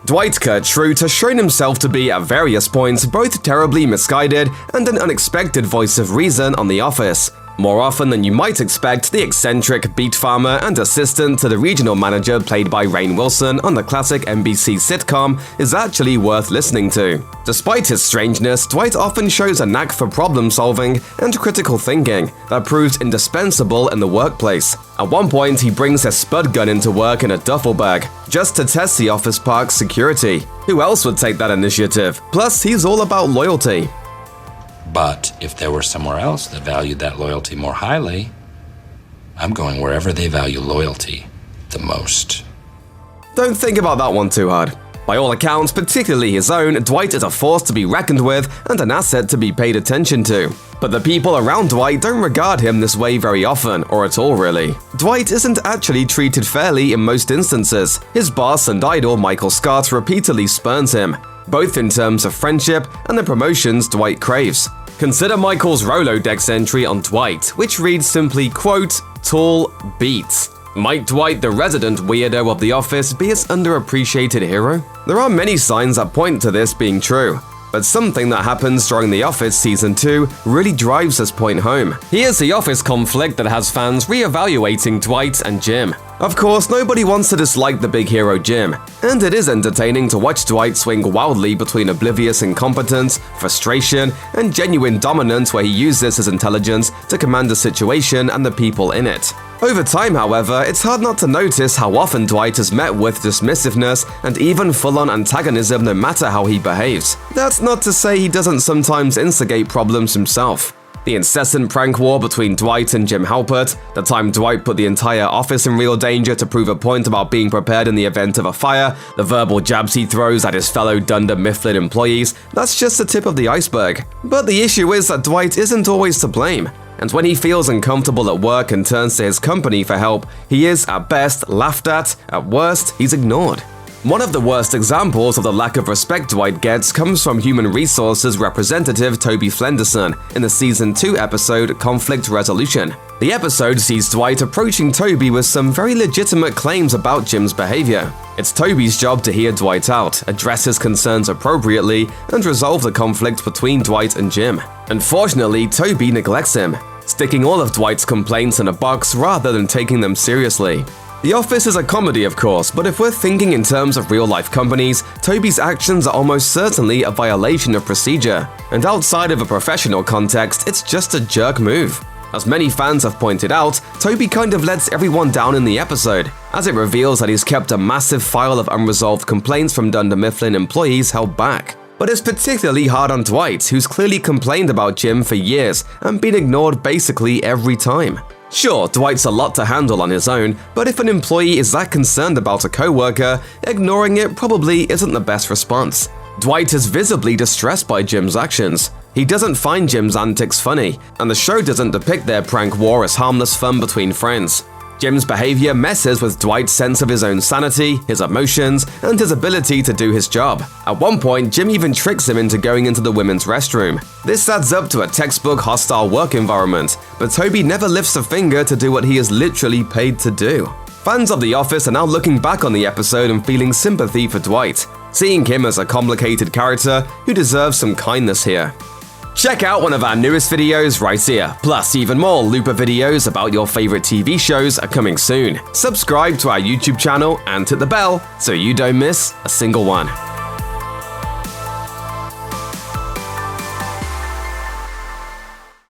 Dwight Schrute has shown himself to be, at various points, both terribly misguided and an unexpected voice of reason on The Office. More often than you might expect, the eccentric beet farmer and assistant to the regional manager played by Rainn Wilson on the classic NBC sitcom is actually worth listening to. Despite his strangeness, Dwight often shows a knack for problem-solving and critical thinking that proves indispensable in the workplace. At one point, he brings a spud gun into work in a duffel bag, just to test the office park's security. Who else would take that initiative? Plus, he's all about loyalty. But if there were somewhere else that valued that loyalty more highly, I'm going wherever they value loyalty the most. Don't think about that one too hard. By all accounts, particularly his own, Dwight is a force to be reckoned with and an asset to be paid attention to. But the people around Dwight don't regard him this way very often, or at all really. Dwight isn't actually treated fairly in most instances. His boss and idol Michael Scott repeatedly spurns him, both in terms of friendship and the promotions Dwight craves. Consider Michael's Rolodex entry on Dwight, which reads simply, quote, "tall beats." Might Dwight, the resident weirdo of The Office, be its underappreciated hero? There are many signs that point to this being true, but something that happens during The Office Season 2 really drives this point home. Here's the Office conflict that has fans reevaluating Dwight and Jim. Of course, nobody wants to dislike the big hero Jim, and it is entertaining to watch Dwight swing wildly between oblivious incompetence, frustration, and genuine dominance where he uses his intelligence to command a situation and the people in it. Over time, however, it's hard not to notice how often Dwight is met with dismissiveness and even full-on antagonism no matter how he behaves. That's not to say he doesn't sometimes instigate problems himself. The incessant prank war between Dwight and Jim Halpert, the time Dwight put the entire office in real danger to prove a point about being prepared in the event of a fire, the verbal jabs he throws at his fellow Dunder Mifflin employees, that's just the tip of the iceberg. But the issue is that Dwight isn't always to blame. And when he feels uncomfortable at work and turns to his company for help, he is, at best, laughed at worst, he's ignored. One of the worst examples of the lack of respect Dwight gets comes from Human Resources representative Toby Flenderson in the Season 2 episode Conflict Resolution. The episode sees Dwight approaching Toby with some very legitimate claims about Jim's behavior. It's Toby's job to hear Dwight out, address his concerns appropriately, and resolve the conflict between Dwight and Jim. Unfortunately, Toby neglects him, sticking all of Dwight's complaints in a box rather than taking them seriously. The Office is a comedy, of course, but if we're thinking in terms of real-life companies, Toby's actions are almost certainly a violation of procedure. And outside of a professional context, it's just a jerk move. As many fans have pointed out, Toby kind of lets everyone down in the episode, as it reveals that he's kept a massive file of unresolved complaints from Dunder Mifflin employees held back. But it's particularly hard on Dwight, who's clearly complained about Jim for years and been ignored basically every time. Sure, Dwight's a lot to handle on his own, but if an employee is that concerned about a coworker, ignoring it probably isn't the best response. Dwight is visibly distressed by Jim's actions. He doesn't find Jim's antics funny, and the show doesn't depict their prank war as harmless fun between friends. Jim's behavior messes with Dwight's sense of his own sanity, his emotions, and his ability to do his job. At one point, Jim even tricks him into going into the women's restroom. This adds up to a textbook hostile work environment, but Toby never lifts a finger to do what he is literally paid to do. Fans of The Office are now looking back on the episode and feeling sympathy for Dwight, seeing him as a complicated character who deserves some kindness here. Check out one of our newest videos right here. Plus, even more Looper videos about your favorite TV shows are coming soon. Subscribe to our YouTube channel and hit the bell so you don't miss a single one.